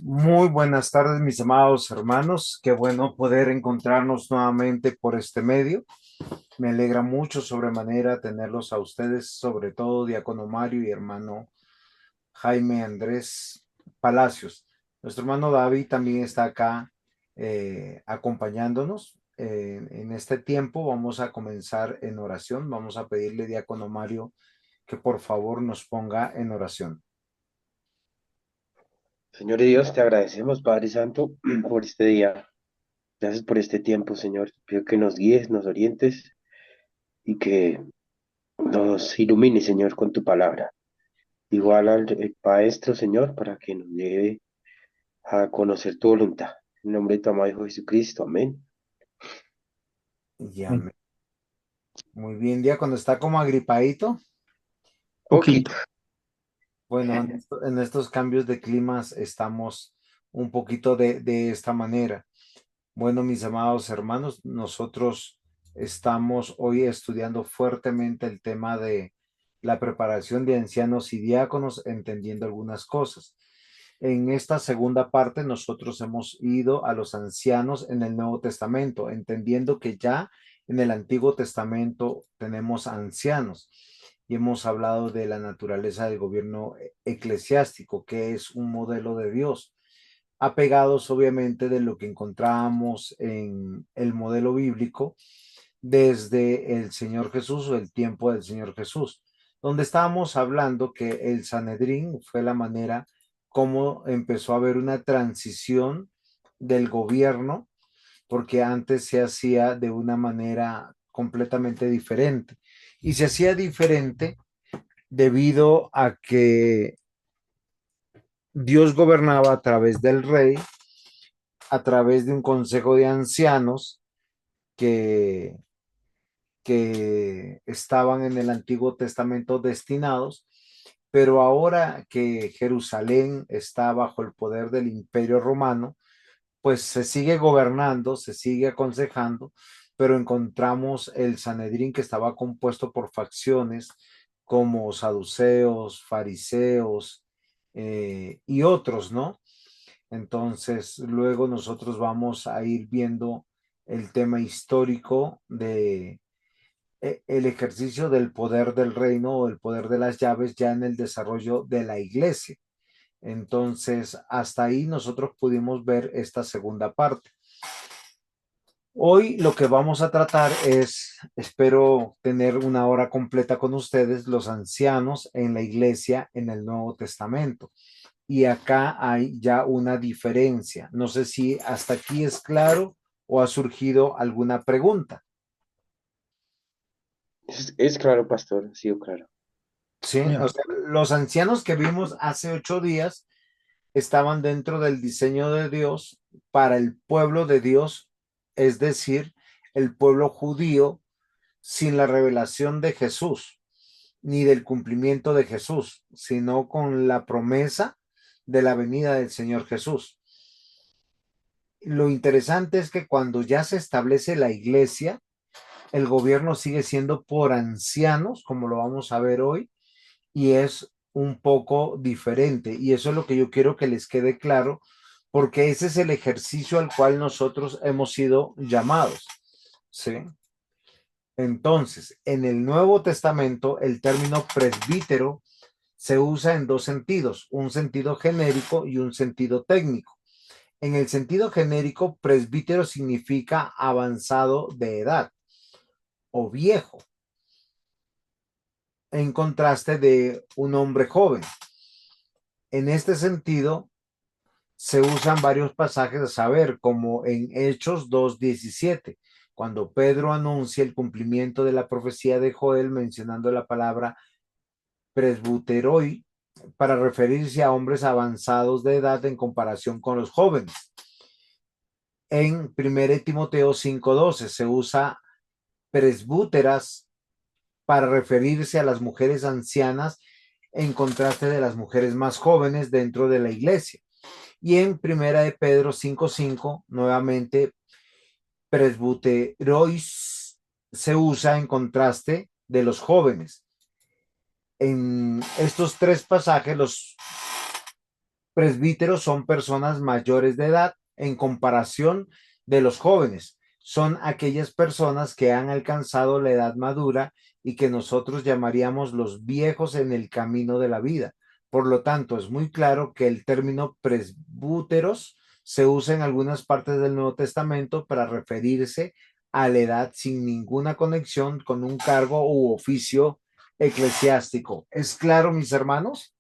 Muy buenas tardes, mis amados hermanos. Qué bueno poder encontrarnos nuevamente por este medio. Me alegra mucho sobremanera tenerlos a ustedes, sobre todo Diácono Mario y hermano Jaime Andrés Palacios. Nuestro hermano David también está acá acompañándonos. En este tiempo vamos a comenzar en oración. Vamos a pedirle, Diácono Mario, que por favor nos ponga en oración. Señor Dios, te agradecemos, Padre Santo, por este día. Gracias por este tiempo, Señor. Pido que nos guíes, nos orientes y que nos ilumines, Señor, con tu palabra. Igual al Maestro, Señor, para que nos lleve a conocer tu voluntad. En nombre de tu amado Hijo Jesucristo, amén. Ya, muy bien, Diácono, está como agripadito. Poquito. Bueno, en estos cambios de climas estamos un poquito de esta manera. Bueno, mis amados hermanos, nosotros estamos hoy estudiando fuertemente el tema de la preparación de ancianos y diáconos, entendiendo algunas cosas. En esta segunda parte, nosotros hemos ido a los ancianos en el Nuevo Testamento, entendiendo que ya en el Antiguo Testamento tenemos ancianos y hemos hablado de la naturaleza del gobierno eclesiástico, que es un modelo de Dios, apegados obviamente de lo que encontramos en el modelo bíblico desde el Señor Jesús o el tiempo del Señor Jesús, donde estábamos hablando que el Sanedrín fue la manera como empezó a haber una transición del gobierno, porque antes se hacía de una manera completamente diferente. Y se hacía diferente debido a que Dios gobernaba a través del rey, a través de un consejo de ancianos que, que estaban en el Antiguo Testamento destinados, pero ahora que Jerusalén está bajo el poder del Imperio Romano, pues se sigue gobernando, se sigue aconsejando, pero encontramos el Sanedrín que estaba compuesto por facciones como saduceos, fariseos y otros, ¿no? Entonces, luego nosotros vamos a ir viendo el tema histórico de el ejercicio del poder del reino o el poder de las llaves ya en el desarrollo de la iglesia. Entonces, hasta ahí nosotros pudimos ver esta segunda parte. Hoy lo que vamos a tratar es, espero tener una hora completa con ustedes, los ancianos en la iglesia en el Nuevo Testamento. Y acá hay ya una diferencia. No sé si hasta aquí es claro o ha surgido alguna pregunta. Es claro, pastor, ha sido claro. Sí, o sea, los ancianos que vimos hace 8 días estaban dentro del diseño de Dios para el pueblo de Dios, es decir, el pueblo judío sin la revelación de Jesús, ni del cumplimiento de Jesús, sino con la promesa de la venida del Señor Jesús. Lo interesante es que cuando ya se establece la iglesia, el gobierno sigue siendo por ancianos, como lo vamos a ver hoy, y es un poco diferente. Y eso es lo que yo quiero que les quede claro, porque ese es el ejercicio al cual nosotros hemos sido llamados. ¿Sí? Entonces, en el Nuevo Testamento, el término presbítero se usa en dos sentidos, un sentido genérico y un sentido técnico. En el sentido genérico, presbítero significa avanzado de edad o viejo, en contraste de un hombre joven. En este sentido, se usan varios pasajes a saber, como en Hechos 2:17, cuando Pedro anuncia el cumplimiento de la profecía de Joel mencionando la palabra presbuteroi para referirse a hombres avanzados de edad en comparación con los jóvenes. En 1 Timoteo 5:12 se usa presbúteras para referirse a las mujeres ancianas en contraste de las mujeres más jóvenes dentro de la iglesia. Y en Primera de Pedro 5:5, nuevamente, presbuterois se usa en contraste de los jóvenes. En estos tres pasajes, los Presbíteros son personas mayores de edad en comparación de los jóvenes. Son aquellas personas que han alcanzado la edad madura y que nosotros llamaríamos los viejos en el camino de la vida. Por lo tanto, es muy claro que el término presbúteros se usa en algunas partes del Nuevo Testamento para referirse a la edad sin ninguna conexión con un cargo u oficio eclesiástico. ¿Es claro, mis hermanos?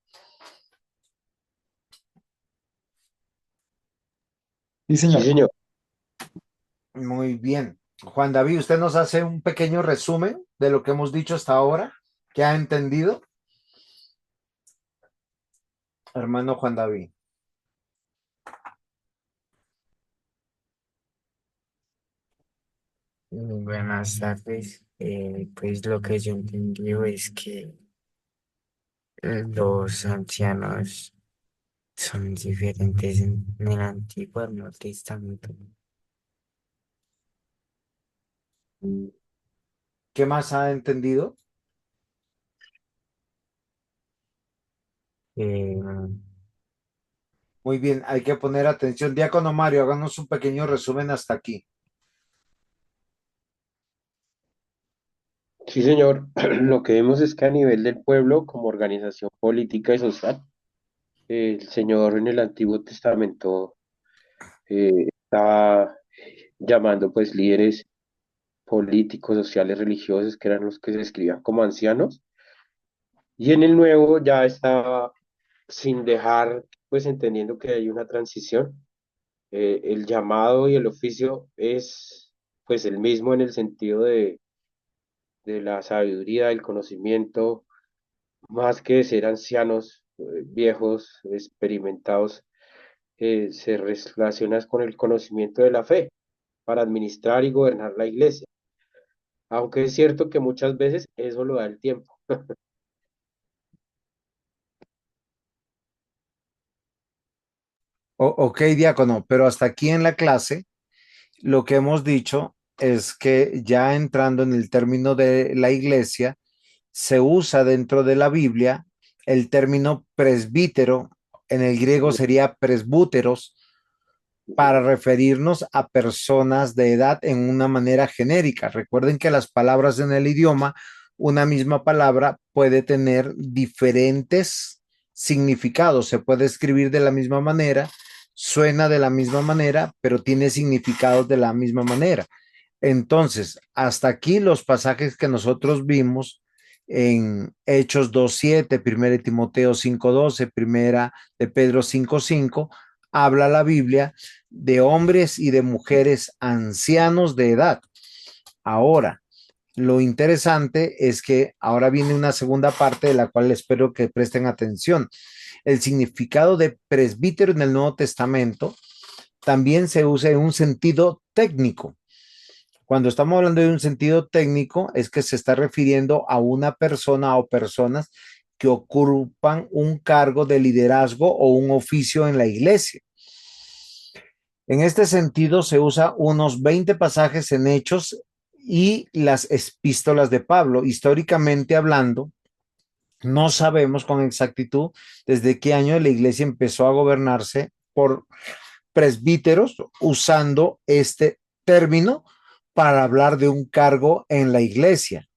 Sí, Sí, señor. señor. Muy bien. Juan David, ¿usted nos hace un pequeño resumen de lo que hemos dicho hasta ahora? ¿Qué ha entendido, hermano Juan David? Buenas tardes. Pues lo que yo entendí es que los ancianos son diferentes en el Antiguo y el Nuevo Testamento. ¿Qué más ha entendido? Eh, Muy bien, hay que poner atención. Diácono Mario, háganos un pequeño resumen hasta aquí. Sí, señor. Lo que vemos es que a nivel del pueblo, como organización política y social, el Señor en el Antiguo Testamento estaba llamando pues líderes políticos, sociales, religiosos, que eran los que se describían como ancianos, y en el Nuevo ya estaba sin dejar, pues entendiendo que hay una transición, el llamado y el oficio es pues el mismo en el sentido de la sabiduría, del conocimiento, más que ser ancianos, viejos, experimentados, se relaciona con el conocimiento de la fe para administrar y gobernar la iglesia. Aunque es cierto que muchas veces eso lo da el tiempo. Ok, diácono, pero hasta aquí en la clase lo que hemos dicho es que ya entrando en el término de la iglesia, se usa dentro de la Biblia el término presbítero, en el griego sería presbúteros, para referirnos a personas de edad en una manera genérica. Recuerden que las palabras en el idioma, una misma palabra puede tener diferentes significados. Se puede escribir de la misma manera, suena de la misma manera, pero tiene significados de la misma manera. Entonces, hasta aquí los pasajes que nosotros vimos en Hechos 2:7, Primera de Timoteo 5:12, Primera de Pedro 5:5, habla la Biblia de hombres y de mujeres ancianos de edad. Ahora, lo interesante es que ahora viene una segunda parte de la cual espero que presten atención. El significado de presbítero en el Nuevo Testamento también se usa en un sentido técnico. Cuando estamos hablando de un sentido técnico, es que se está refiriendo a una persona o personas que ocupan un cargo de liderazgo o un oficio en la iglesia. En este sentido, se usa unos 20 pasajes en Hechos y las epístolas de Pablo. Históricamente hablando, no sabemos con exactitud desde qué año la iglesia empezó a gobernarse por presbíteros usando este término para hablar de un cargo en la iglesia.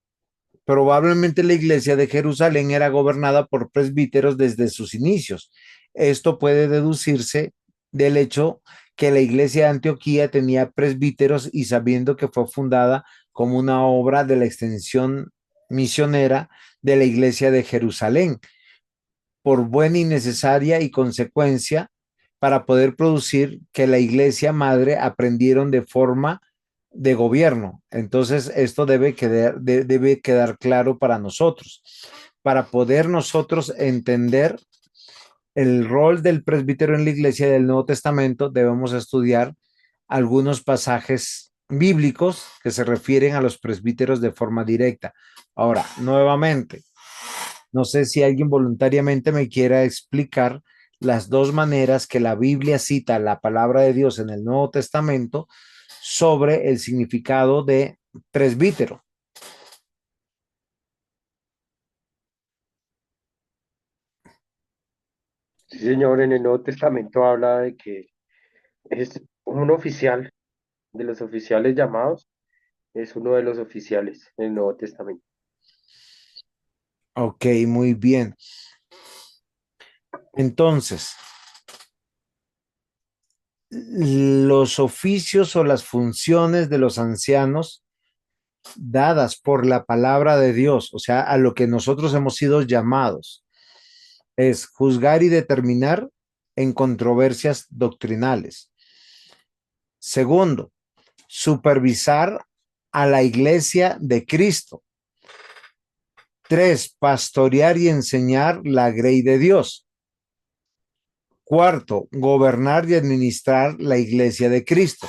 Probablemente la iglesia de Jerusalén era gobernada por presbíteros desde sus inicios. Esto puede deducirse del hecho que la iglesia de Antioquía tenía presbíteros y sabiendo que fue fundada como una obra de la extensión misionera de la iglesia de Jerusalén, por buena y necesaria y consecuencia para poder producir que la iglesia madre aprendieron de forma de gobierno. Entonces, esto debe quedar claro para nosotros, para poder nosotros entender el rol del presbítero en la iglesia del Nuevo Testamento, debemos estudiar algunos pasajes bíblicos que se refieren a los presbíteros de forma directa. Ahora, nuevamente, no sé si alguien voluntariamente me quiera explicar las dos maneras que la Biblia cita la palabra de Dios en el Nuevo Testamento sobre el significado de presbítero. Sí, señor, en el Nuevo Testamento habla de que es un oficial, de los oficiales llamados, es uno de los oficiales en el Nuevo Testamento. Ok, muy bien. Entonces, los oficios o las funciones de los ancianos dadas por la palabra de Dios, o sea, a lo que nosotros hemos sido llamados, es juzgar y determinar en controversias doctrinales. Segundo, supervisar a la iglesia de Cristo. Tres, pastorear y enseñar la grey de Dios. Cuarto, gobernar y administrar la iglesia de Cristo.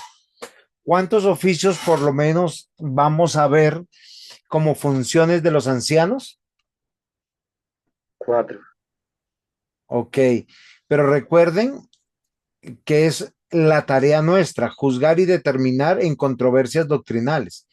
¿Cuántos oficios por lo menos vamos a ver como funciones de los ancianos? 4. Ok, pero recuerden que es la tarea nuestra, juzgar y determinar en controversias doctrinales.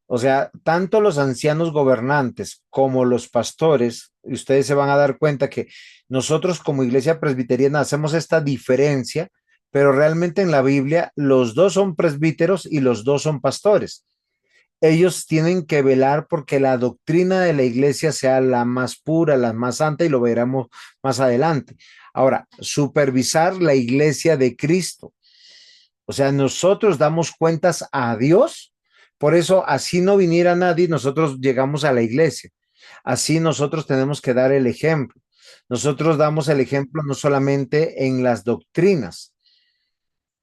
O sea, tanto los ancianos gobernantes como los pastores, y ustedes se van a dar cuenta que nosotros como iglesia presbiteriana hacemos esta diferencia, pero realmente en la Biblia los dos son presbíteros y los dos son pastores. Ellos tienen que velar porque la doctrina de la iglesia sea la más pura, la más santa, y lo veremos más adelante. Ahora, supervisar la iglesia de Cristo. O sea, nosotros damos cuentas a Dios. Por eso, así no viniera nadie, nosotros llegamos a la iglesia. Así nosotros tenemos que dar el ejemplo. Nosotros damos el ejemplo no solamente en las doctrinas.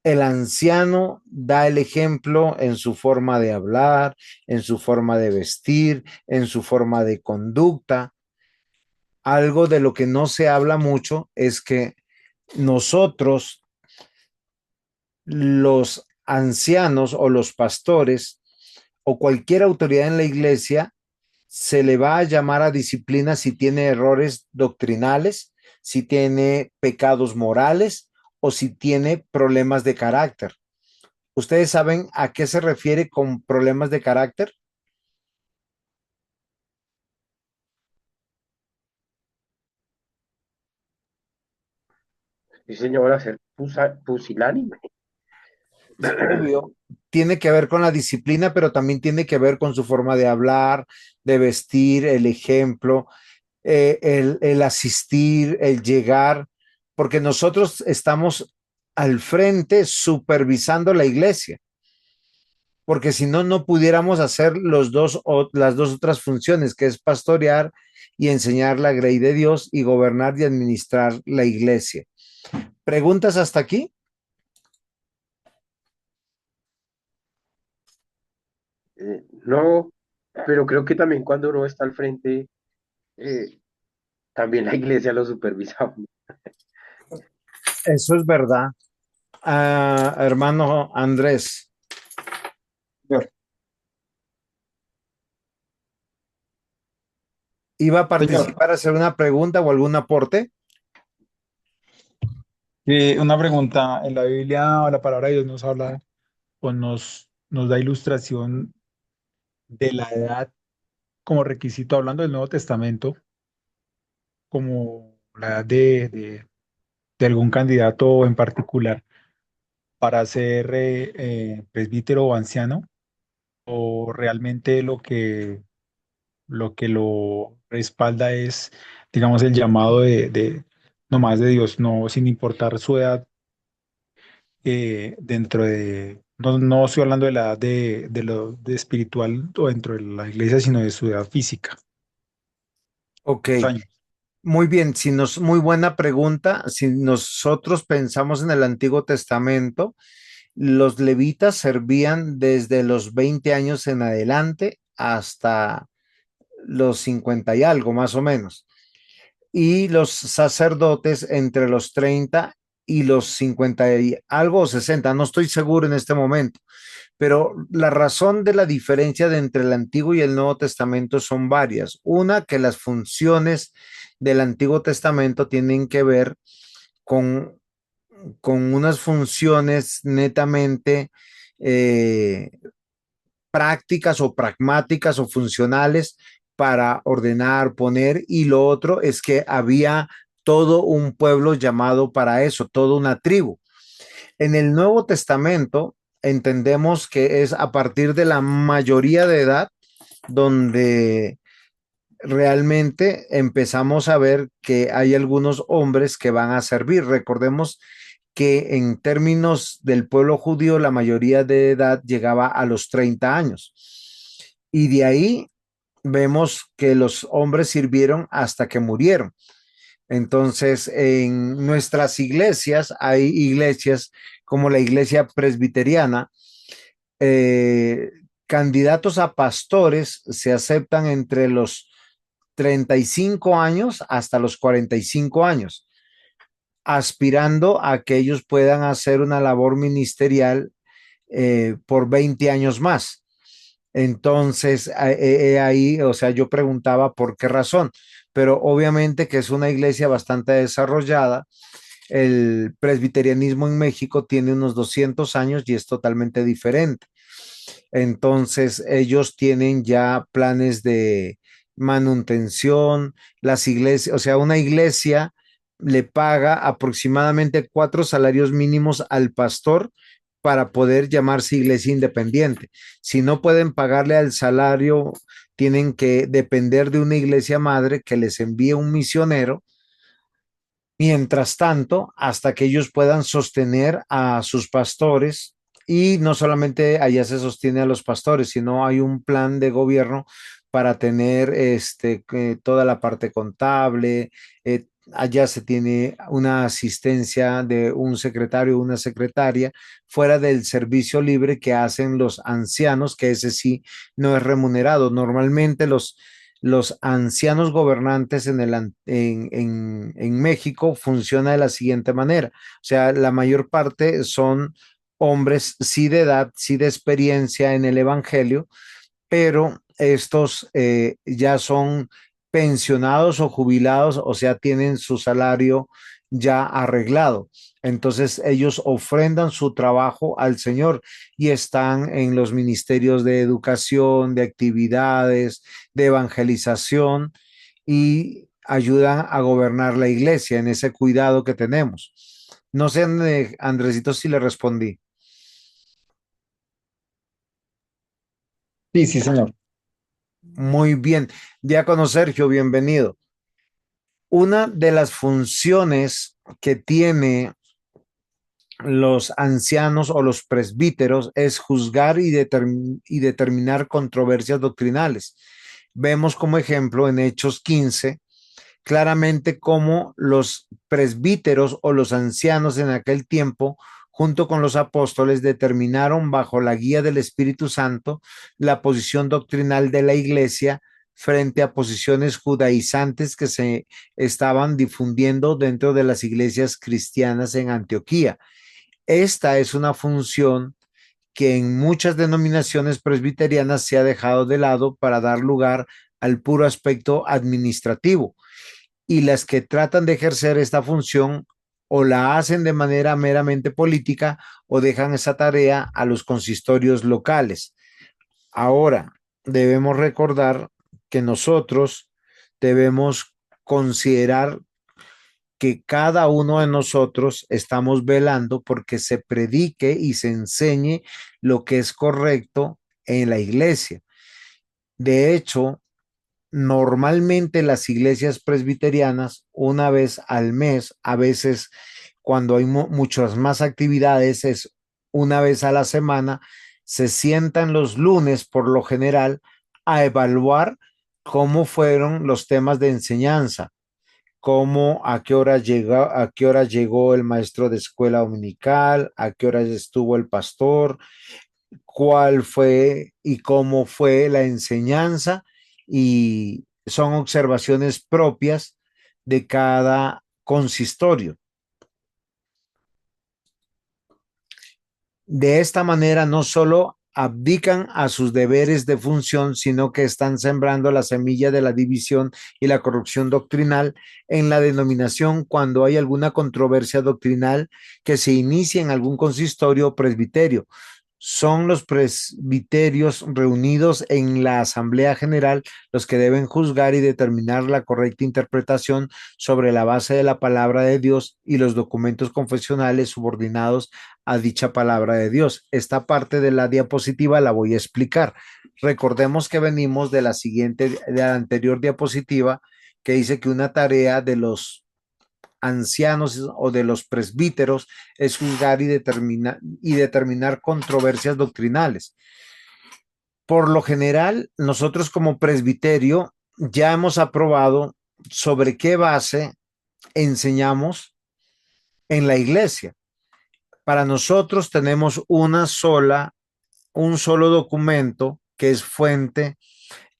El anciano da el ejemplo en su forma de hablar, en su forma de vestir, en su forma de conducta. Algo de lo que no se habla mucho es que nosotros, los ancianos o los pastores o cualquier autoridad en la iglesia, se le va a llamar a disciplina si tiene errores doctrinales, si tiene pecados morales o si tiene problemas de carácter. ¿Ustedes saben a qué se refiere con problemas de carácter? Sí, señor, hacer pusilánime. Obvio, tiene que ver con la disciplina, pero también tiene que ver con su forma de hablar, de vestir, el ejemplo, el asistir, el llegar, porque nosotros estamos al frente supervisando la iglesia, porque si no, no pudiéramos hacer las dos otras funciones, que es pastorear y enseñar la grey de Dios y gobernar y administrar la iglesia. ¿Preguntas hasta aquí? No, pero creo que también cuando uno está al frente, eh, también la iglesia lo supervisa. Eso es verdad. Hermano Andrés, Señor, ¿iba a señor, participar a hacer una pregunta o algún aporte? una pregunta. En la Biblia, la palabra de Dios nos habla o nos da ilustración de la edad como requisito, hablando del Nuevo Testamento, como la edad de algún candidato en particular para ser presbítero o anciano, o realmente lo respalda es, digamos, el llamado nomás de Dios, no sin importar su edad dentro no estoy hablando de la edad de lo de espiritual o dentro de la iglesia, sino de su edad física, Ok, los años. muy bien. Muy buena pregunta. Si nosotros pensamos en el Antiguo Testamento, los levitas servían desde los 20 años en adelante hasta los 50 y algo, más o menos. Y los sacerdotes entre los 30 y los 50 y algo o 60, no estoy seguro en este momento, pero la razón de la diferencia de entre el Antiguo y el Nuevo Testamento son varias. Una, que las funciones del Antiguo Testamento tienen que ver con, con unas funciones netamente eh, prácticas o pragmáticas o funcionales para ordenar, poner, y lo otro es que había todo un pueblo llamado para eso, toda una tribu. En el Nuevo Testamento entendemos que es a partir de la mayoría de edad donde realmente empezamos a ver que hay algunos hombres que van a servir. Recordemos que en términos del pueblo judío, la mayoría de edad llegaba a los 30 años. Y de ahí vemos que los hombres sirvieron hasta que murieron. Entonces, en nuestras iglesias, hay iglesias como la iglesia presbiteriana, eh, candidatos a pastores se aceptan entre los 35 años hasta los 45 años, aspirando a que ellos puedan hacer una labor ministerial por 20 años más. Entonces, ahí, o sea, yo preguntaba por qué razón, pero obviamente que es una iglesia bastante desarrollada. El presbiterianismo en México tiene unos 200 años y es totalmente diferente. Entonces, ellos tienen ya planes de manutención, las iglesias, o sea, una iglesia le paga aproximadamente 4 salarios mínimos al pastor para poder llamarse iglesia independiente. Si no pueden pagarle al salario, tienen que depender de una iglesia madre que les envíe un misionero. Mientras tanto, hasta que ellos puedan sostener a sus pastores, y no solamente allá se sostiene a los pastores, sino hay un plan de gobierno para tener toda la parte contable. Allá se tiene una asistencia de un secretario o una secretaria fuera del servicio libre que hacen los ancianos, que ese sí no es remunerado. Normalmente los ancianos gobernantes en México funciona de la siguiente manera. O sea, la mayor parte son hombres sí de edad, sí de experiencia en el evangelio, pero estos ya son pensionados o jubilados, o sea, tienen su salario ya arreglado. Entonces ellos ofrendan su trabajo al Señor y están en los ministerios de educación, de actividades, de evangelización y ayudan a gobernar la iglesia en ese cuidado que tenemos. No sé, Andresito, si le respondí. Sí, sí, señor. Muy bien. Diácono Sergio, bienvenido. Una de las funciones que tiene los ancianos o los presbíteros es juzgar y determinar controversias doctrinales. Vemos como ejemplo en Hechos 15 claramente cómo los presbíteros o los ancianos en aquel tiempo, junto con los apóstoles, determinaron bajo la guía del Espíritu Santo la posición doctrinal de la iglesia frente a posiciones judaizantes que se estaban difundiendo dentro de las iglesias cristianas en Antioquía. Esta es una función que en muchas denominaciones presbiterianas se ha dejado de lado para dar lugar al puro aspecto administrativo, y las que tratan de ejercer esta función o la hacen de manera meramente política o dejan esa tarea a los consistorios locales. Ahora, debemos recordar que nosotros debemos considerar que cada uno de nosotros estamos velando porque se predique y se enseñe lo que es correcto en la iglesia. De hecho, normalmente las iglesias presbiterianas, una vez al mes, a veces cuando hay muchas más actividades, es una vez a la semana, se sientan los lunes por lo general a evaluar cómo fueron los temas de enseñanza, cómo, a qué hora llegó el maestro de escuela dominical, a qué hora estuvo el pastor, cuál fue y cómo fue la enseñanza, y son observaciones propias de cada consistorio. De esta manera no solo abdican a sus deberes de función, sino que están sembrando la semilla de la división y la corrupción doctrinal en la denominación cuando hay alguna controversia doctrinal que se inicia en algún consistorio o presbiterio. son los presbiterios reunidos en la Asamblea General los que deben juzgar y determinar la correcta interpretación sobre la base de la palabra de Dios y los documentos confesionales subordinados a dicha palabra de Dios. Esta parte de la diapositiva la voy a explicar. Recordemos que venimos de de la anterior diapositiva que dice que una tarea de los ancianos o de los presbíteros es juzgar y determinar controversias doctrinales. Por lo general, nosotros como presbiterio ya hemos aprobado sobre qué base enseñamos en la iglesia. Para nosotros tenemos un solo documento que es fuente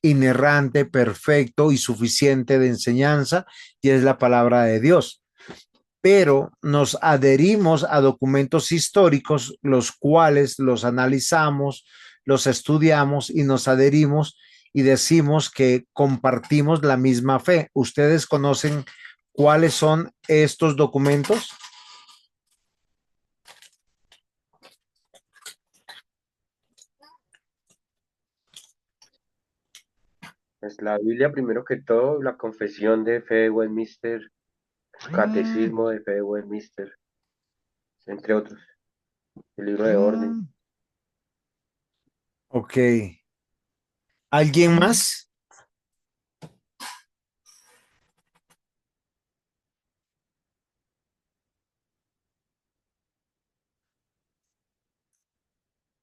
inerrante, perfecto y suficiente de enseñanza, y es la palabra de Dios. Pero nos adherimos a documentos históricos, los cuales los analizamos, los estudiamos y nos adherimos y decimos que compartimos la misma fe. ¿Ustedes conocen cuáles son estos documentos? Pues la Biblia, primero que todo, la Confesión de Fe de Westminster, Catecismo de Fe de Westminster, entre otros, el libro de orden. Ok. ¿Alguien más?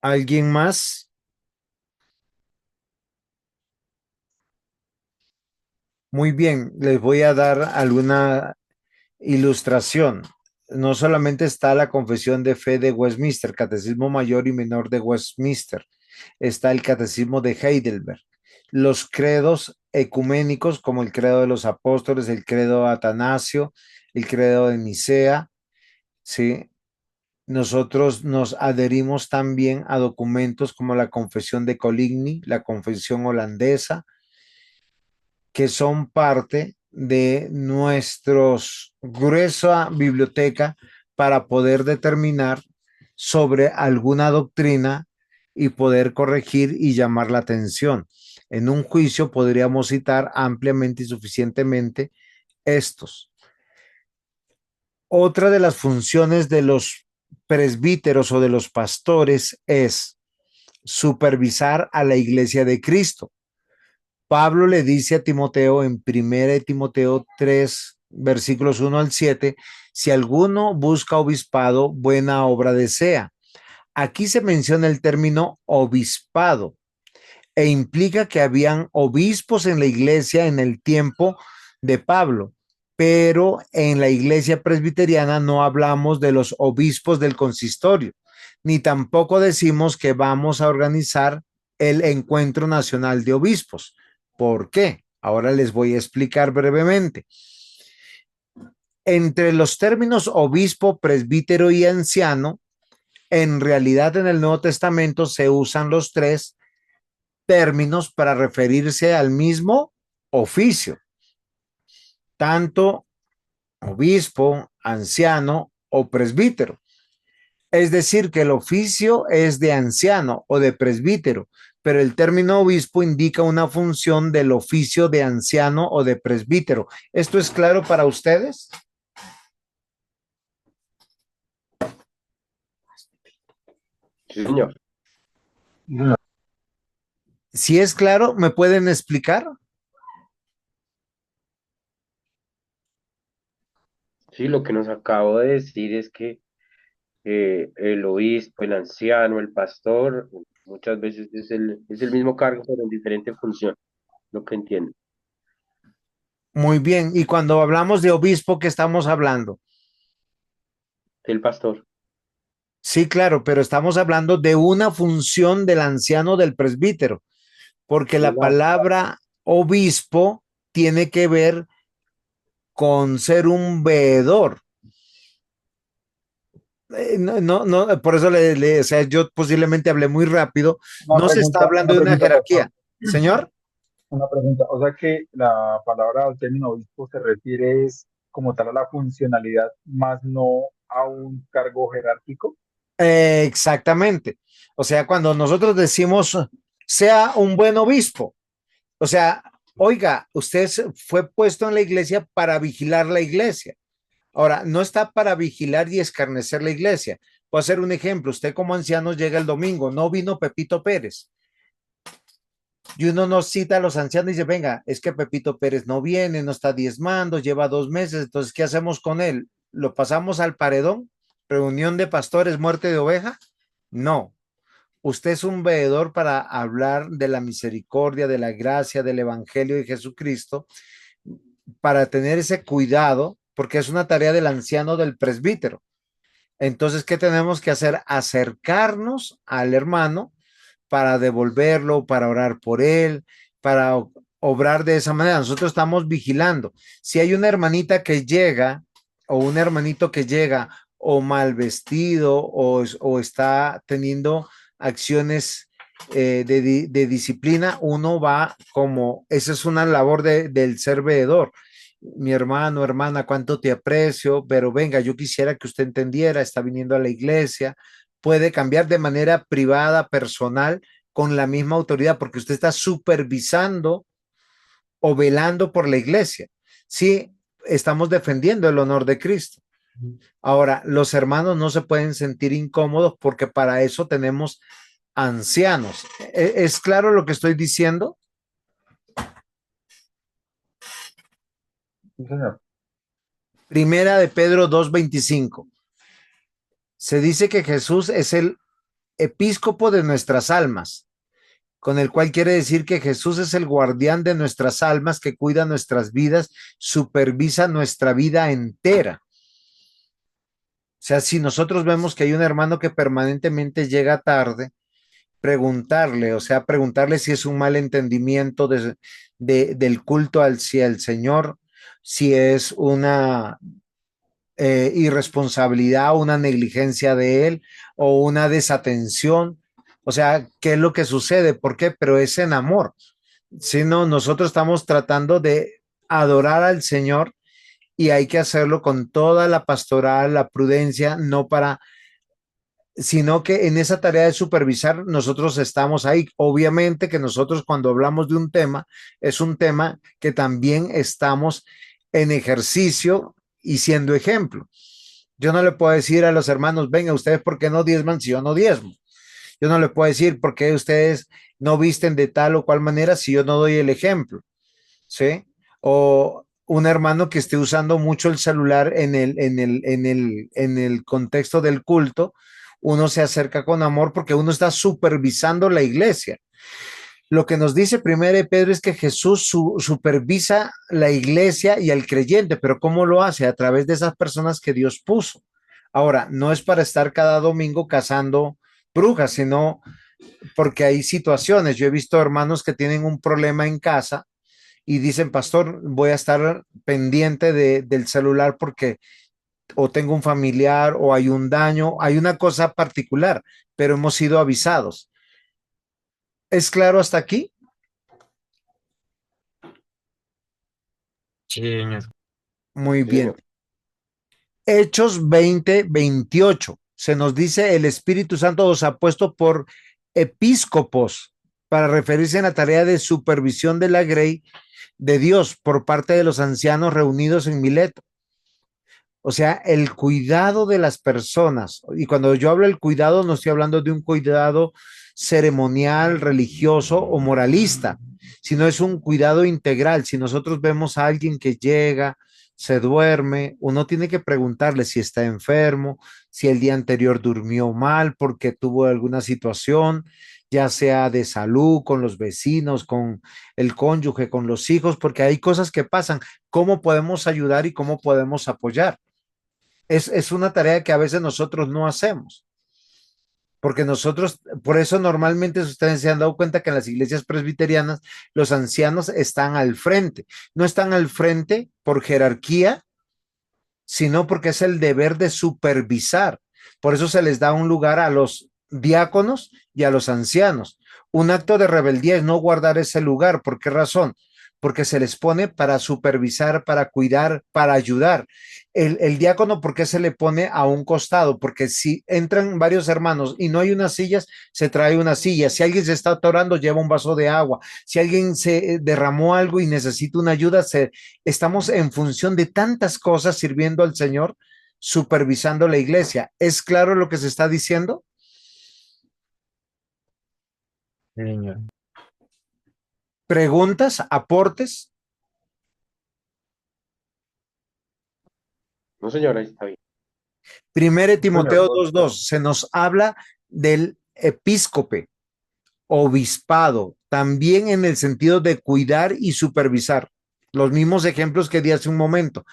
¿Alguien más? Muy bien, les voy a dar alguna ilustración. No solamente está la Confesión de Fe de Westminster, Catecismo Mayor y Menor de Westminster, está el Catecismo de Heidelberg, los credos ecuménicos como el credo de los apóstoles, el credo de Atanasio, el credo de Nicea, ¿sí? Nosotros nos adherimos también a documentos como la Confesión de Coligny, la Confesión holandesa, que son parte de nuestros gruesa biblioteca para poder determinar sobre alguna doctrina y poder corregir y llamar la atención. En un juicio podríamos citar ampliamente y suficientemente estos. Otra de las funciones de los presbíteros o de los pastores es supervisar a la iglesia de Cristo. Pablo le dice a Timoteo en 1 Timoteo 3, versículos 1 al 7, si alguno busca obispado, buena obra desea. Aquí se menciona el término obispado e implica que habían obispos en la iglesia en el tiempo de Pablo, pero en la iglesia presbiteriana no hablamos de los obispos del consistorio, ni tampoco decimos que vamos a organizar el Encuentro Nacional de Obispos. ¿Por qué? Ahora les voy a explicar brevemente. Entre los términos obispo, presbítero y anciano, en realidad en el Nuevo Testamento se usan los tres términos para referirse al mismo oficio, tanto obispo, anciano o presbítero. Es decir, que el oficio es de anciano o de presbítero, pero el término obispo indica una función del oficio de anciano o de presbítero. ¿Esto es claro para ustedes? Sí, señor. Si es claro, ¿me pueden explicar? Sí, lo que nos acabo de decir es que el obispo, el anciano, el pastor, muchas veces es el mismo cargo, pero en diferente función, lo que entiendo. Muy bien. Y cuando hablamos de obispo, ¿qué estamos hablando? El pastor. Sí, claro, pero estamos hablando de una función del anciano del presbítero, porque la palabra obispo tiene que ver con ser un veedor. Por eso o sea, yo posiblemente hablé muy rápido. No se está hablando Una de una pregunta, jerarquía. pastor. Señor, Una pregunta. O sea que la palabra o el término obispo se refiere es como tal a la funcionalidad, más no a un cargo jerárquico. Exactamente. O sea, cuando nosotros decimos, sea un buen obispo, o sea, oiga, fue puesto en la iglesia para vigilar la iglesia. Ahora, no está para vigilar y escarnecer la iglesia. Puedo hacer un ejemplo. Usted como anciano llega el domingo, no vino Pepito Pérez. Y uno nos cita a los ancianos y dice, venga, es que Pepito Pérez no viene, no está diezmando, lleva 2 meses, entonces, ¿qué hacemos con él? ¿Lo pasamos al paredón? ¿Reunión de pastores, muerte de oveja? No. Usted es un veedor para hablar de la misericordia, de la gracia, del evangelio de Jesucristo, para tener ese cuidado, porque es una tarea del anciano, del presbítero. Entonces, ¿qué tenemos que hacer? Acercarnos al hermano para devolverlo, para orar por él, para obrar de esa manera. Nosotros estamos vigilando. Si hay una hermanita que llega o un hermanito que llega o mal vestido o está teniendo acciones de disciplina, uno va como, esa es una labor del ser veedor. Mi hermano, hermana, cuánto te aprecio, pero venga, yo quisiera que usted entendiera, está viniendo a la iglesia, puede cambiar de manera privada, personal, con la misma autoridad, porque usted está supervisando o velando por la iglesia. Sí, estamos defendiendo el honor de Cristo. Ahora, los hermanos no se pueden sentir incómodos porque para eso tenemos ancianos. ¿Es claro lo que estoy diciendo? Sí, señor. Primera de Pedro 2:25. Se dice que Jesús es el episcopo de nuestras almas, con el cual quiere decir que Jesús es el guardián de nuestras almas, que cuida nuestras vidas, supervisa nuestra vida entera. O sea, si nosotros vemos que hay un hermano que permanentemente llega tarde, preguntarle, o sea, preguntarle si es un mal entendimiento del culto hacia el Señor, si es una irresponsabilidad, una negligencia de él o una desatención. O sea, ¿qué es lo que sucede? ¿Por qué? Pero es en amor. Si no, nosotros estamos tratando de adorar al Señor y hay que hacerlo con toda la pastoral, la prudencia, no para, sino que en esa tarea de supervisar nosotros estamos ahí. Obviamente que nosotros cuando hablamos de un tema, es un tema que también estamos en ejercicio y siendo ejemplo. Yo no le puedo decir a los hermanos, venga, ustedes por qué no diezman si yo no diezmo. Yo no le puedo decir por qué ustedes no visten de tal o cual manera si yo no doy el ejemplo. ¿Sí? O un hermano que esté usando mucho el celular en el contexto del culto, uno se acerca con amor porque uno está supervisando la iglesia. Lo que nos dice primero Pedro es que Jesús supervisa la iglesia y al creyente, pero ¿cómo lo hace? A través de esas personas que Dios puso. Ahora, no es para estar cada domingo cazando brujas, sino porque hay situaciones. Yo he visto hermanos que tienen un problema en casa y dicen, pastor, voy a estar pendiente del celular porque o tengo un familiar o hay un daño, hay una cosa particular, pero hemos sido avisados. ¿Es claro hasta aquí? Sí, señor. Muy Sí, bien. señor. Hechos 20:28. Se nos dice el Espíritu Santo os ha puesto por episcopos para referirse a la tarea de supervisión de la grey de Dios por parte de los ancianos reunidos en Mileto. O sea, el cuidado de las personas. Y cuando yo hablo del cuidado, no estoy hablando de un cuidado ceremonial, religioso o moralista, sino es un cuidado integral. Si nosotros vemos a alguien que llega, se duerme, uno tiene que preguntarle si está enfermo, si el día anterior durmió mal porque tuvo alguna situación, ya sea de salud, con los vecinos, con el cónyuge, con los hijos, porque hay cosas que pasan. ¿Cómo podemos ayudar y cómo podemos apoyar? Es una tarea que a veces nosotros no hacemos, porque nosotros, por eso normalmente si ustedes se han dado cuenta que en las iglesias presbiterianas los ancianos están al frente, no están al frente por jerarquía, sino porque es el deber de supervisar. Por eso se les da un lugar a los diáconos y a los ancianos. Un acto de rebeldía es no guardar ese lugar. ¿Por qué razón? porque se les pone para supervisar, para cuidar, para ayudar. El diácono, ¿por qué se le pone a un costado? Porque si entran varios hermanos y no hay unas sillas, se trae una silla. Si alguien se está atorando, lleva un vaso de agua. Si alguien se derramó algo y necesita una ayuda, estamos en función de tantas cosas sirviendo al Señor, supervisando la iglesia. ¿Es claro lo que se está diciendo? Señor. ¿Preguntas? ¿Aportes? No, señora, está bien. Primero Señor. Timoteo 2:2 se nos habla del episcope, obispado, también en el sentido de cuidar y supervisar. Los mismos ejemplos que di hace un momento.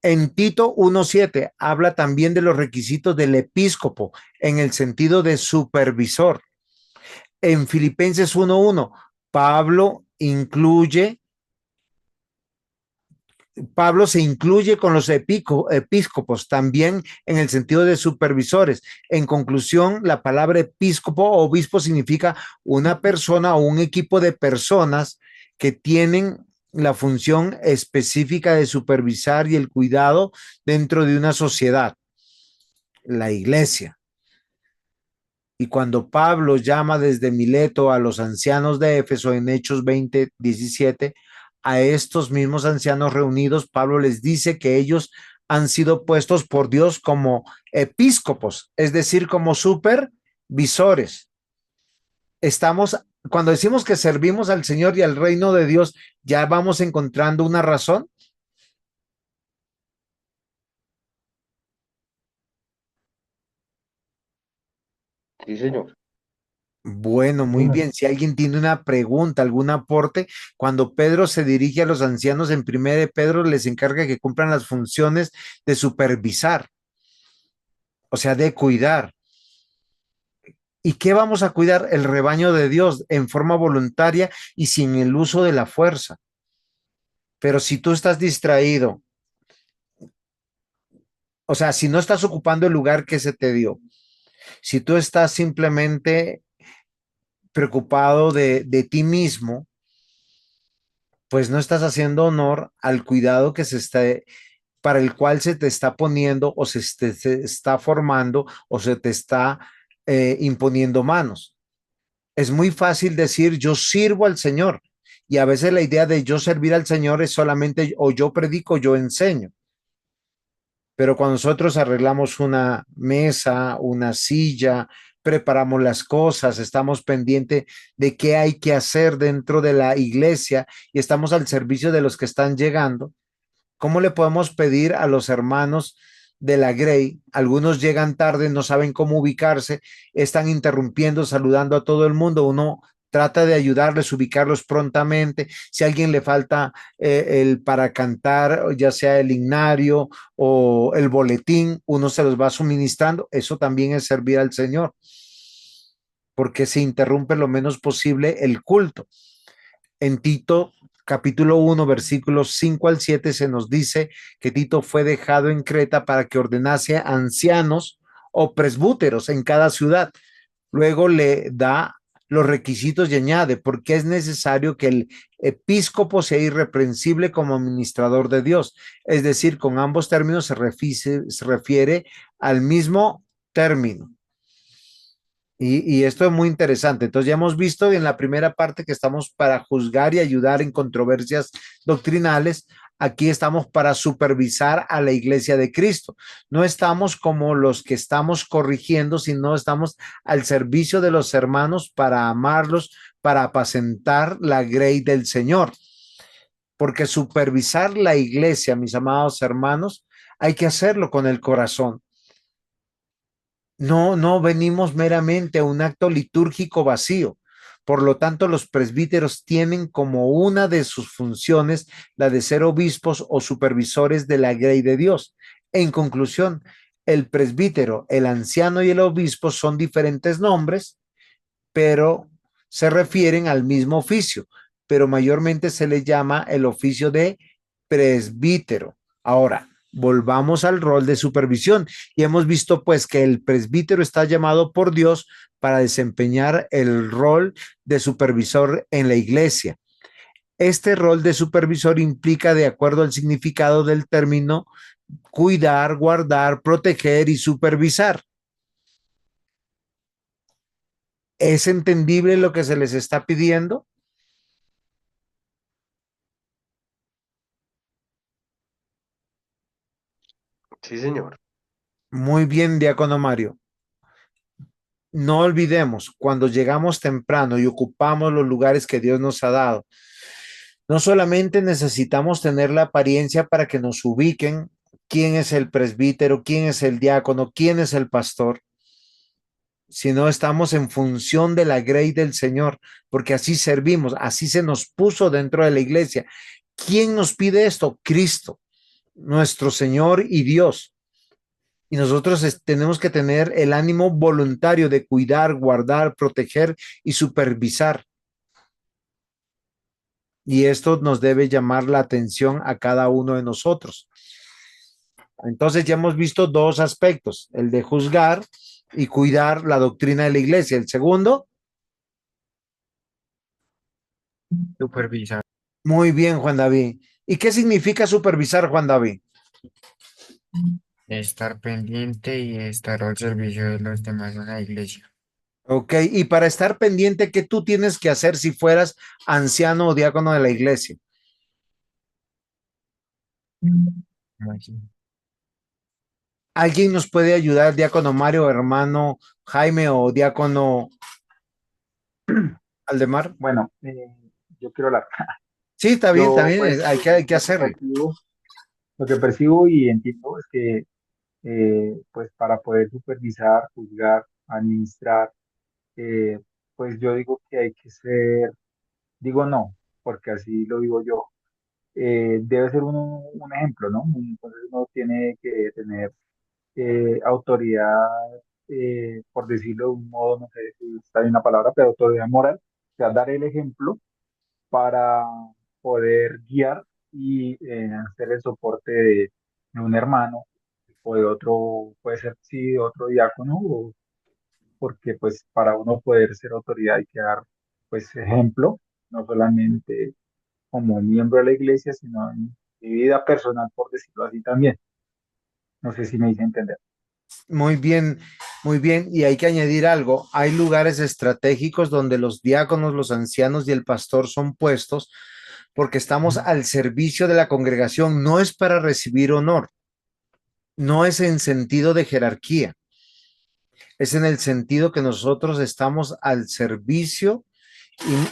En Tito 1:7 habla también de los requisitos del episcopo en el sentido de supervisor. En Filipenses 1:1, Pablo se incluye con los episcopos también en el sentido de supervisores. En conclusión, la palabra episcopo o obispo significa una persona o un equipo de personas que tienen la función específica de supervisar y el cuidado dentro de una sociedad, la iglesia. Y cuando Pablo llama desde Mileto a los ancianos de Éfeso en Hechos 20:17, a estos mismos ancianos reunidos, Pablo les dice que ellos han sido puestos por Dios como episcopos, es decir, como supervisores. Cuando decimos que servimos al Señor y al reino de Dios, ya vamos encontrando una razón. Sí, señor. Bueno, muy Bueno, bien. Si alguien tiene una pregunta, algún aporte, cuando Pedro se dirige a los ancianos en 1 de Pedro, les encarga que cumplan las funciones de supervisar, o sea, de cuidar. ¿Y qué vamos a cuidar? El rebaño de Dios en forma voluntaria y sin el uso de la fuerza. Pero si tú estás distraído, o sea, si no estás ocupando el lugar que se te dio, si tú estás simplemente preocupado de ti mismo, pues no estás haciendo honor al cuidado que se está, para el cual se te está poniendo o se está formando o se te está imponiendo manos. Es muy fácil decir yo sirvo al Señor y a veces la idea de yo servir al Señor es solamente o yo predico o yo enseño. Pero cuando nosotros arreglamos una mesa, una silla, preparamos las cosas, estamos pendientes de qué hay que hacer dentro de la iglesia y estamos al servicio de los que están llegando, ¿cómo le podemos pedir a los hermanos de la Grey? Algunos llegan tarde, no saben cómo ubicarse, están interrumpiendo, saludando a todo el mundo. Uno trata de ayudarles, ubicarlos prontamente. Si a alguien le falta el para cantar, ya sea el himnario o el boletín, uno se los va suministrando. Eso también es servir al Señor, porque se interrumpe lo menos posible el culto. En Tito capítulo 1, versículos 5 al 7 se nos dice que Tito fue dejado en Creta para que ordenase ancianos o presbúteros en cada ciudad. Luego le da los requisitos y añade, porque es necesario que el episcopo sea irreprensible como administrador de Dios. Es decir, con ambos términos se refiere al mismo término. Y esto es muy interesante. Entonces ya hemos visto en la primera parte que estamos para juzgar y ayudar en controversias doctrinales. Aquí estamos para supervisar a la iglesia de Cristo. No estamos como los que estamos corrigiendo, sino estamos al servicio de los hermanos para amarlos, para apacentar la grey del Señor. Porque supervisar la iglesia, mis amados hermanos, hay que hacerlo con el corazón. No venimos meramente a un acto litúrgico vacío. Por lo tanto, los presbíteros tienen como una de sus funciones la de ser obispos o supervisores de la grey de Dios. En conclusión, el presbítero, el anciano y el obispo son diferentes nombres, pero se refieren al mismo oficio, pero mayormente se le llama el oficio de presbítero. Ahora, volvamos al rol de supervisión y hemos visto pues que el presbítero está llamado por Dios para desempeñar el rol de supervisor en la iglesia. Este rol de supervisor implica, de acuerdo al significado del término, cuidar, guardar, proteger y supervisar. ¿Es entendible lo que se les está pidiendo? Sí, señor. Muy bien, diácono Mario. No olvidemos, cuando llegamos temprano y ocupamos los lugares que Dios nos ha dado, no solamente necesitamos tener la apariencia para que nos ubiquen quién es el presbítero, quién es el diácono, quién es el pastor, sino estamos en función de la grey del Señor, porque así servimos, así se nos puso dentro de la iglesia. ¿Quién nos pide esto? Cristo, nuestro Señor y Dios. Y nosotros tenemos que tener el ánimo voluntario de cuidar, guardar, proteger y supervisar. Y esto nos debe llamar la atención a cada uno de nosotros. Entonces ya hemos visto dos aspectos, el de juzgar y cuidar la doctrina de la iglesia. El segundo, Supervisar. muy bien, Juan David. ¿Y qué significa supervisar, Juan David? Estar pendiente y estar al servicio de los demás en la iglesia. Ok, y para estar pendiente, ¿qué tú tienes que hacer si fueras anciano o diácono de la iglesia? ¿Cómo así? ¿Alguien nos puede ayudar, diácono Mario, hermano Jaime o diácono Aldemar? Bueno, yo quiero hablar. Sí, está Yo, bien, pues, hay que hacerle. lo que percibo y entiendo es que, pues, para poder supervisar, juzgar, administrar, eh, pues yo digo que hay que ser, digo no, porque así lo digo yo, debe ser uno un ejemplo, ¿no? Entonces uno tiene que tener autoridad, por decirlo de un modo, no sé si está bien la palabra, pero autoridad moral, o sea, dar el ejemplo para poder guiar y hacer el soporte de un hermano o de otro, puede ser sí, de otro diácono, porque pues para uno poder ser autoridad hay que dar pues ejemplo, no solamente como miembro de la iglesia, sino en mi vida personal, por decirlo así también. No sé si me hice entender. Muy bien, muy bien. Y hay que añadir algo. Hay lugares estratégicos donde los diáconos, los ancianos y el pastor son puestos porque estamos al servicio de la congregación. No es para recibir honor, no es en sentido de jerarquía, es en el sentido que nosotros estamos al servicio.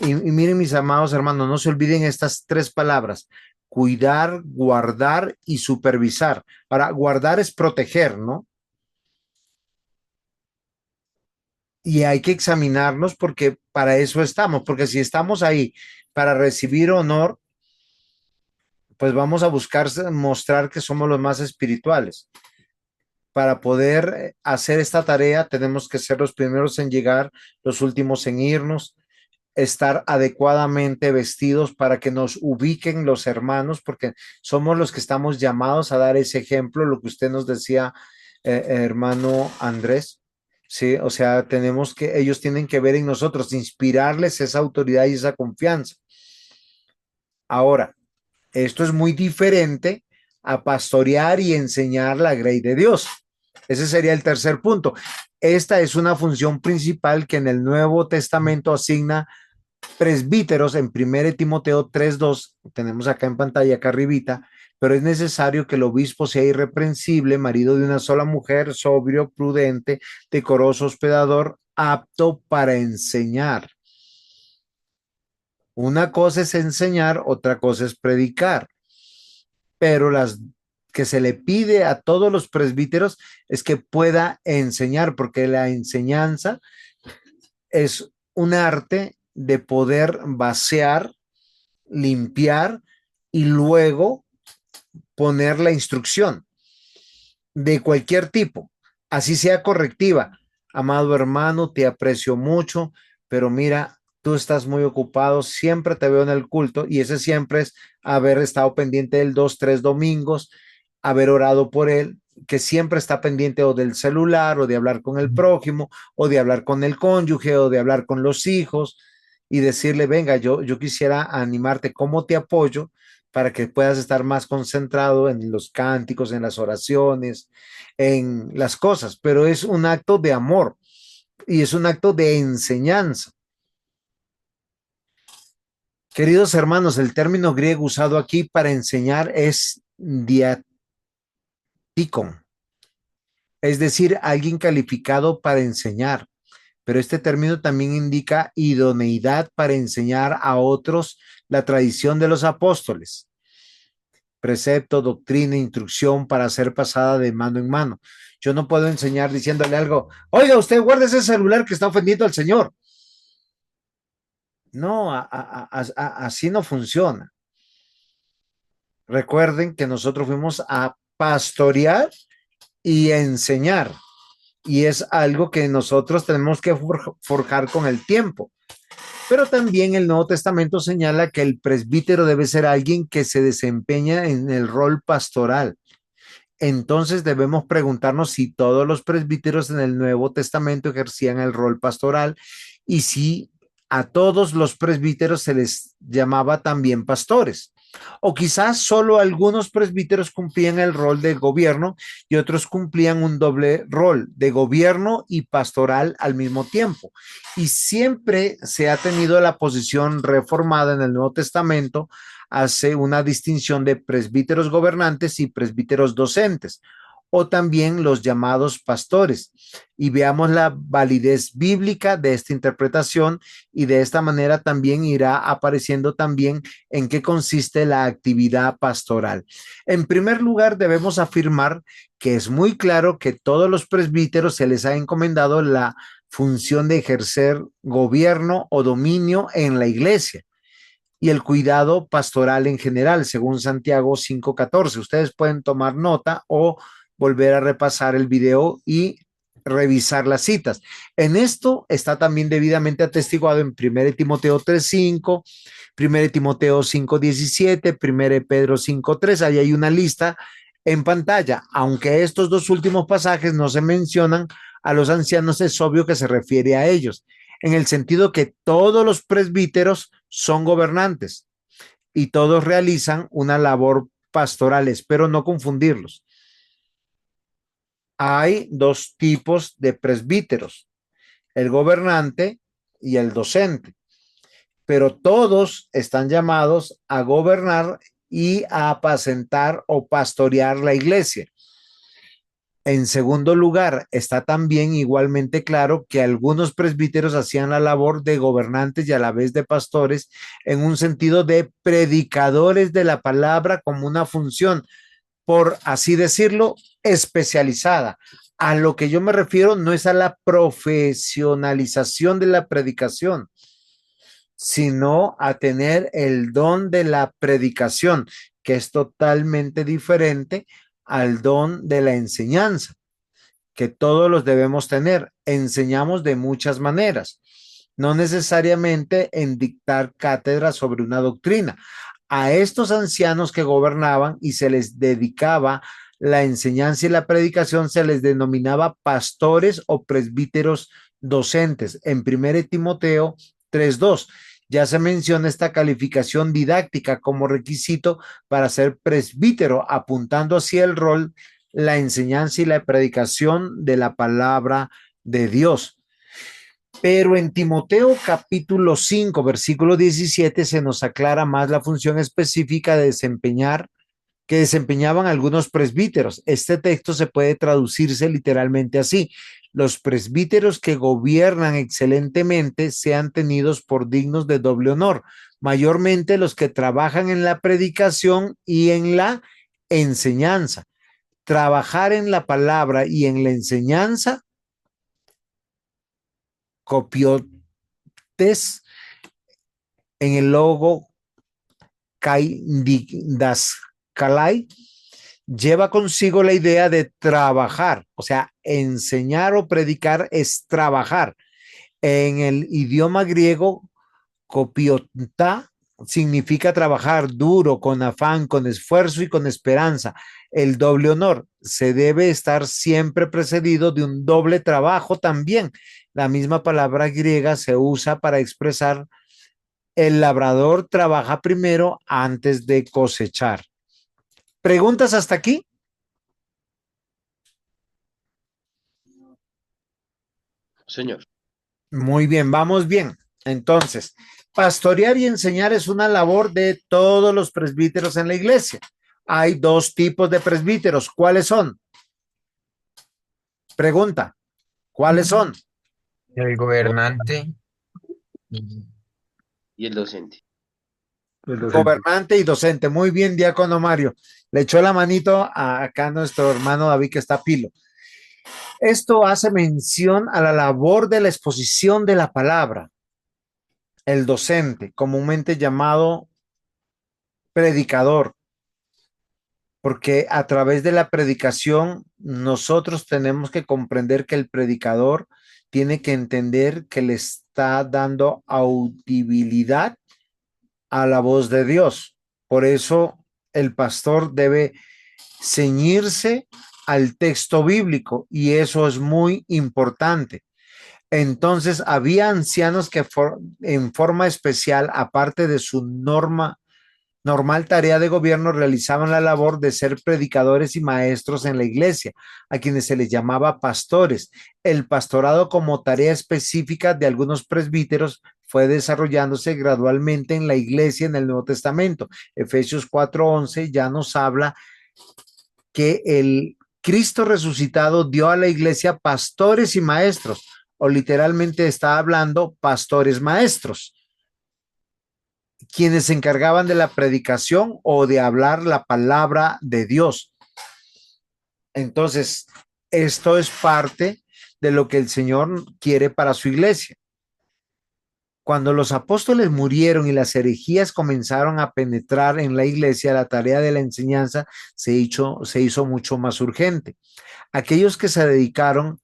Y miren, mis amados hermanos, no se olviden estas tres palabras: cuidar, guardar y supervisar. Ahora, guardar es proteger, ¿no? Y hay que examinarnos porque para eso estamos, porque si estamos ahí para recibir honor, pues vamos a buscar mostrar que somos los más espirituales. Para poder hacer esta tarea tenemos que ser los primeros en llegar, los últimos en irnos, estar adecuadamente vestidos para que nos ubiquen los hermanos, porque somos los que estamos llamados a dar ese ejemplo, lo que usted nos decía, hermano Andrés. Sí, o sea, ellos tienen que ver en nosotros, inspirarles esa autoridad y esa confianza. Ahora, esto es muy diferente a pastorear y enseñar la grey de Dios. Ese sería el tercer punto. Esta es una función principal que en el Nuevo Testamento asigna presbíteros en 1 Timoteo 3:2, tenemos acá en pantalla, acá arribita, pero es necesario que el obispo sea irreprensible, marido de una sola mujer, sobrio, prudente, decoroso, hospedador, apto para enseñar. Una cosa es enseñar, otra cosa es predicar, pero las que se le pide a todos los presbíteros es que pueda enseñar, porque la enseñanza es un arte de poder vaciar, limpiar y luego poner la instrucción de cualquier tipo, así sea correctiva. Amado hermano, te aprecio mucho, pero mira, tú estás muy ocupado, siempre te veo en el culto y ese siempre es haber estado pendiente del 2, 3 domingos, haber orado por él, que siempre está pendiente o del celular o de hablar con el prójimo o de hablar con el cónyuge o de hablar con los hijos y decirle, venga, yo quisiera animarte, ¿cómo te apoyo para que puedas estar más concentrado en los cánticos, en las oraciones, en las cosas? Pero es un acto de amor y es un acto de enseñanza. Queridos hermanos, el término griego usado aquí para enseñar es diaticon, es decir, alguien calificado para enseñar. Pero este término también indica idoneidad para enseñar a otros la tradición de los apóstoles. Precepto, doctrina, instrucción para ser pasada de mano en mano. Yo no puedo enseñar diciéndole algo, oiga, usted guarde ese celular que está ofendiendo al Señor. No, así no funciona. Recuerden que nosotros fuimos a pastorear y enseñar. Y es algo que nosotros tenemos que forjar con el tiempo. Pero también el Nuevo Testamento señala que el presbítero debe ser alguien que se desempeña en el rol pastoral. Entonces debemos preguntarnos si todos los presbíteros en el Nuevo Testamento ejercían el rol pastoral y si a todos los presbíteros se les llamaba también pastores. O quizás solo algunos presbíteros cumplían el rol de gobierno y otros cumplían un doble rol de gobierno y pastoral al mismo tiempo. Y siempre se ha tenido la posición reformada en el Nuevo Testamento, hace una distinción de presbíteros gobernantes y presbíteros docentes, o también los llamados pastores. Y veamos la validez bíblica de esta interpretación y de esta manera también irá apareciendo también en qué consiste la actividad pastoral. En primer lugar, debemos afirmar que es muy claro que todos los presbíteros se les ha encomendado la función de ejercer gobierno o dominio en la iglesia y el cuidado pastoral en general, según Santiago 5:14. Ustedes pueden tomar nota o volver a repasar el video y revisar las citas. En esto está también debidamente atestiguado en 1 Timoteo 3:5, 1 Timoteo 5:17, 1 Pedro 5:3. Ahí hay una lista en pantalla. Aunque estos dos últimos pasajes no se mencionan a los ancianos, es obvio que se refiere a ellos, en el sentido que todos los presbíteros son gobernantes y todos realizan una labor pastoral. Espero no confundirlos. Hay dos tipos de presbíteros, el gobernante y el docente, pero todos están llamados a gobernar y a apacentar o pastorear la iglesia. En segundo lugar, está también igualmente claro que algunos presbíteros hacían la labor de gobernantes y a la vez de pastores en un sentido de predicadores de la palabra como una función, por así decirlo, especializada. A lo que yo me refiero no es a la profesionalización de la predicación, sino a tener el don de la predicación, que es totalmente diferente al don de la enseñanza, que todos los debemos tener. Enseñamos de muchas maneras, no necesariamente en dictar cátedra sobre una doctrina. A estos ancianos que gobernaban y se les dedicaba la enseñanza y la predicación se les denominaba pastores o presbíteros docentes. En 1 Timoteo 3:2 ya se menciona esta calificación didáctica como requisito para ser presbítero, apuntando así el rol, la enseñanza y la predicación de la palabra de Dios. Pero en Timoteo capítulo 5, versículo 17, se nos aclara más la función específica de desempeñar que desempeñaban algunos presbíteros. Este texto se puede traducirse literalmente así: los presbíteros que gobiernan excelentemente sean tenidos por dignos de doble honor, mayormente los que trabajan en la predicación y en la enseñanza. Trabajar en la palabra y en la enseñanza, copiotes en el logo kai das kalai, lleva consigo la idea de trabajar, o sea, enseñar o predicar es trabajar. En el idioma griego, copiota significa trabajar duro, con afán, con esfuerzo y con esperanza. El doble honor se debe estar siempre precedido de un doble trabajo también. La misma palabra griega se usa para expresar El labrador trabaja primero antes de cosechar. ¿Preguntas hasta aquí? Señor. Muy bien, vamos bien. Entonces, pastorear y enseñar es una labor de todos los presbíteros en la iglesia. Hay dos tipos de presbíteros. ¿Cuáles son? Pregunta. ¿Cuáles son? El gobernante y Y el docente. El docente. Gobernante y docente. Muy bien, diácono Mario. Le echó la manito a acá nuestro hermano David que está pilo. Esto hace mención a la labor de la exposición de la palabra. El docente, comúnmente llamado predicador, porque a través de la predicación nosotros tenemos que comprender que el predicador tiene que entender que le está dando audibilidad a la voz de Dios. Por eso el pastor debe ceñirse al texto bíblico y eso es muy importante. Entonces, había ancianos que en forma especial, aparte de su normal tarea de gobierno, realizaban la labor de ser predicadores y maestros en la iglesia, a quienes se les llamaba pastores. El pastorado como tarea específica de algunos presbíteros fue desarrollándose gradualmente en la iglesia en el Nuevo Testamento. Efesios 4:11 ya nos habla que el Cristo resucitado dio a la iglesia pastores y maestros, o literalmente está hablando pastores maestros, quienes se encargaban de la predicación o de hablar la palabra de Dios. Entonces, esto es parte de lo que el Señor quiere para su iglesia. Cuando los apóstoles murieron y las herejías comenzaron a penetrar en la iglesia, la tarea de la enseñanza se hizo mucho más urgente. Aquellos que se dedicaron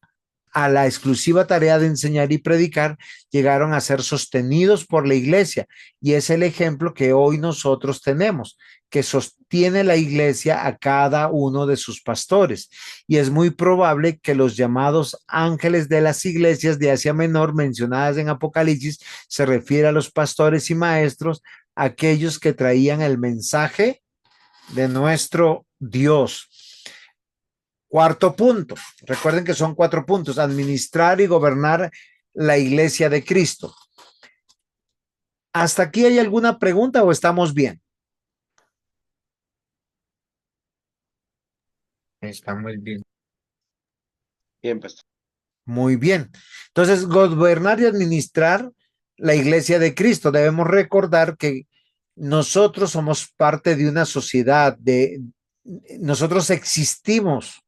a la exclusiva tarea de enseñar y predicar llegaron a ser sostenidos por la iglesia, y es el ejemplo que hoy nosotros tenemos, que sostiene la iglesia a cada uno de sus pastores, y es muy probable que los llamados ángeles de las iglesias de Asia Menor mencionadas en Apocalipsis se refiere a los pastores y maestros, aquellos que traían el mensaje de nuestro Dios. Cuarto punto, recuerden que son 4 puntos: administrar y gobernar la iglesia de Cristo. ¿Hasta aquí hay alguna pregunta o estamos bien? estamos bien. Bien, pastor. Muy bien. Entonces, gobernar y administrar la iglesia de Cristo. Debemos recordar que nosotros somos parte de una sociedad, nosotros existimos,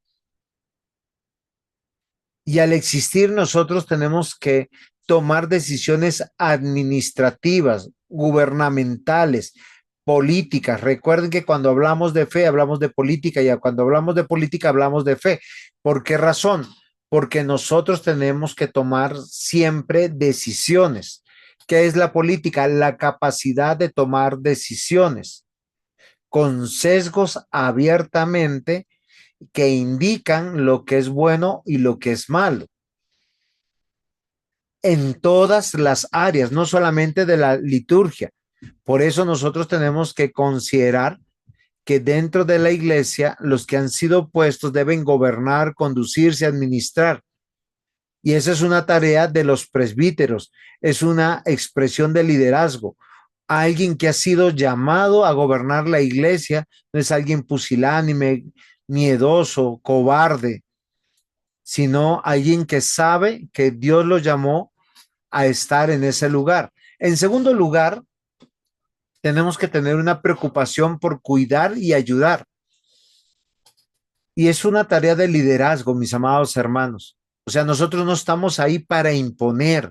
y al existir nosotros tenemos que tomar decisiones administrativas, gubernamentales, políticas. Recuerden que cuando hablamos de fe, hablamos de política, y cuando hablamos de política, hablamos de fe. ¿Por qué razón? Porque nosotros tenemos que tomar siempre decisiones. ¿Qué es la política? La capacidad de tomar decisiones con sesgos abiertamente que indican lo que es bueno y lo que es malo en todas las áreas, no solamente de la liturgia. Por eso nosotros tenemos que considerar que dentro de la iglesia los que han sido puestos deben gobernar, conducirse, administrar. Y esa es una tarea de los presbíteros, es una expresión de liderazgo. Alguien que ha sido llamado a gobernar la iglesia no es alguien pusilánime, miedoso, cobarde, sino alguien que sabe que Dios lo llamó a estar en ese lugar. En segundo lugar, tenemos que tener una preocupación por cuidar y ayudar. Y es una tarea de liderazgo, mis amados hermanos. O sea, nosotros no estamos ahí para imponer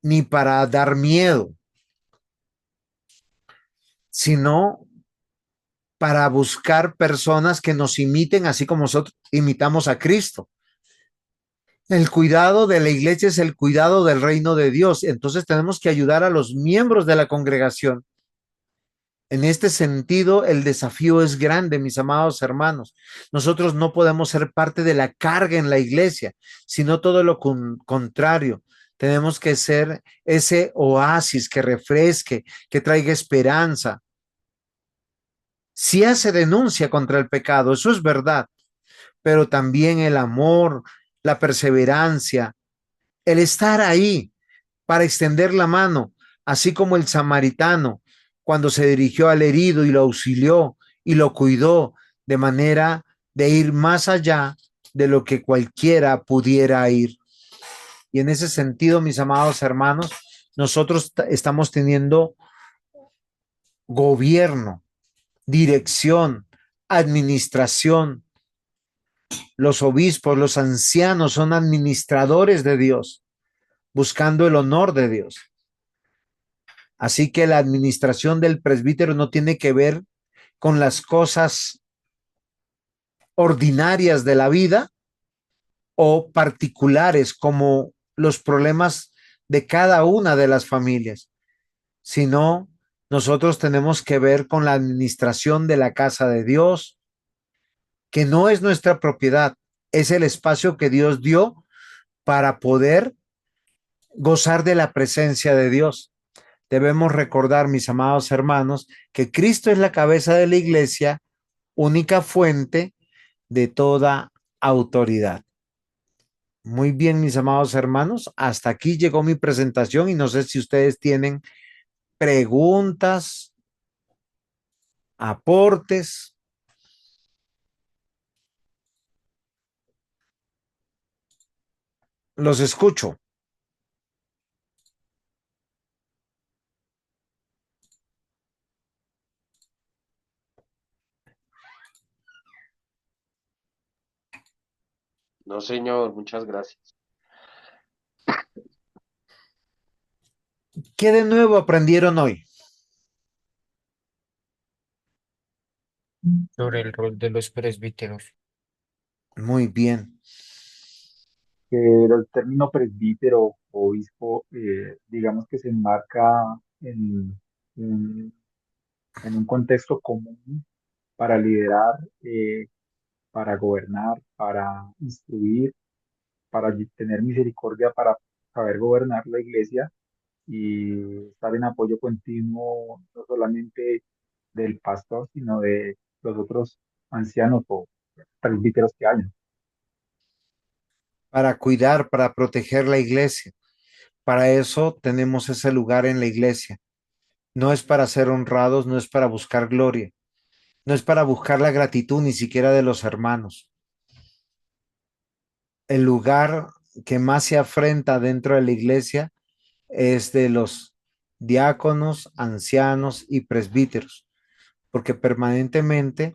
ni para dar miedo, sino para buscar personas que nos imiten así como nosotros imitamos a Cristo. El cuidado de la iglesia es el cuidado del reino de Dios. Entonces tenemos que ayudar a los miembros de la congregación. En este sentido, el desafío es grande, mis amados hermanos. Nosotros no podemos ser parte de la carga en la iglesia, sino todo lo contrario. Tenemos que ser ese oasis que refresque, que traiga esperanza. Sí hace denuncia contra el pecado, eso es verdad, pero también el amor, la perseverancia, el estar ahí para extender la mano, así como el samaritano cuando se dirigió al herido y lo auxilió y lo cuidó de manera de ir más allá de lo que cualquiera pudiera ir. Y en ese sentido, mis amados hermanos, nosotros estamos teniendo gobierno, dirección, administración. Los obispos, los ancianos son administradores de Dios, buscando el honor de Dios. Así que la administración del presbítero no tiene que ver con las cosas ordinarias de la vida o particulares como los problemas de cada una de las familias, sino nosotros tenemos que ver con la administración de la casa de Dios, que no es nuestra propiedad, es el espacio que Dios dio para poder gozar de la presencia de Dios. Debemos recordar, mis amados hermanos, que Cristo es la cabeza de la iglesia, única fuente de toda autoridad. Muy bien, mis amados hermanos, hasta aquí llegó mi presentación y no sé si ustedes tienen preguntas, aportes. Los escucho. No, señor, muchas gracias. ¿Qué de nuevo aprendieron hoy? Sobre el rol de los presbíteros. Muy bien. Que el término presbítero o obispo, digamos que se enmarca en un, en un contexto común para liderar, para gobernar, para instruir, para tener misericordia, para saber gobernar la iglesia y estar en apoyo continuo, no solamente del pastor, sino de los otros ancianos o presbíteros que hay. Para cuidar, para proteger la iglesia. Para eso tenemos ese lugar en la iglesia. No es para ser honrados, no es para buscar gloria, no es para buscar la gratitud ni siquiera de los hermanos. El lugar que más se afrenta dentro de la iglesia es de los diáconos, ancianos y presbíteros, porque permanentemente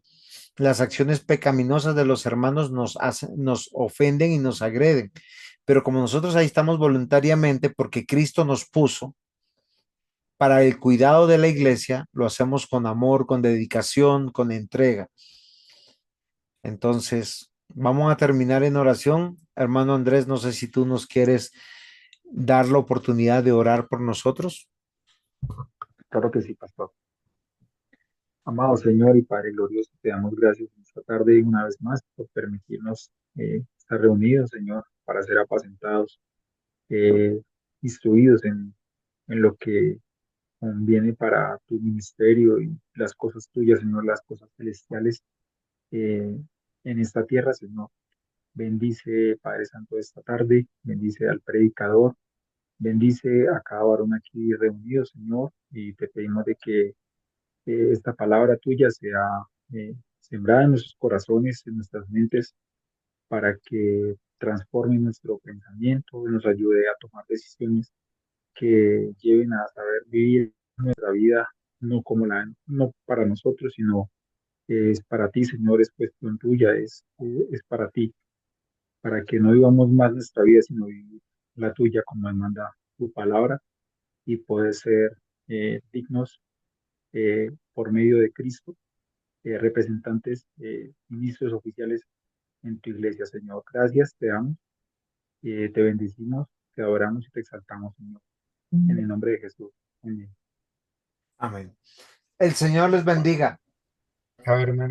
las acciones pecaminosas de los hermanos nos ofenden y nos agreden. Pero como nosotros ahí estamos voluntariamente porque Cristo nos puso para el cuidado de la iglesia, lo hacemos con amor, con dedicación, con entrega. Entonces, vamos a terminar en oración. Hermano Andrés, no sé si tú nos quieres dar la oportunidad de orar por nosotros. Claro que sí, pastor. Amado Señor y Padre glorioso, te damos gracias en esta tarde y una vez más por permitirnos estar reunidos, Señor, para ser apacentados, eh, instruidos en lo que conviene para tu ministerio y las cosas tuyas, Señor, las cosas celestiales eh, en esta tierra, Señor. Bendice, Padre Santo, esta tarde, bendice al predicador, bendice a cada varón aquí reunido, Señor, y te pedimos de que esta palabra tuya sea sembrada en nuestros corazones, en nuestras mentes, para que transforme nuestro pensamiento, nos ayude a tomar decisiones que lleven a saber vivir nuestra vida, no para nosotros, sino es para ti, Señor, es cuestión tuya, es para ti, para que no vivamos más nuestra vida, sino vivir la tuya como manda tu palabra y poder ser dignos por medio de Cristo, representantes, ministros oficiales en tu iglesia, Señor. Gracias, te damos, te bendecimos, te adoramos y te exaltamos, Señor. En el nombre de Jesús. Amén. Amén. El Señor les bendiga. A ver, hermano.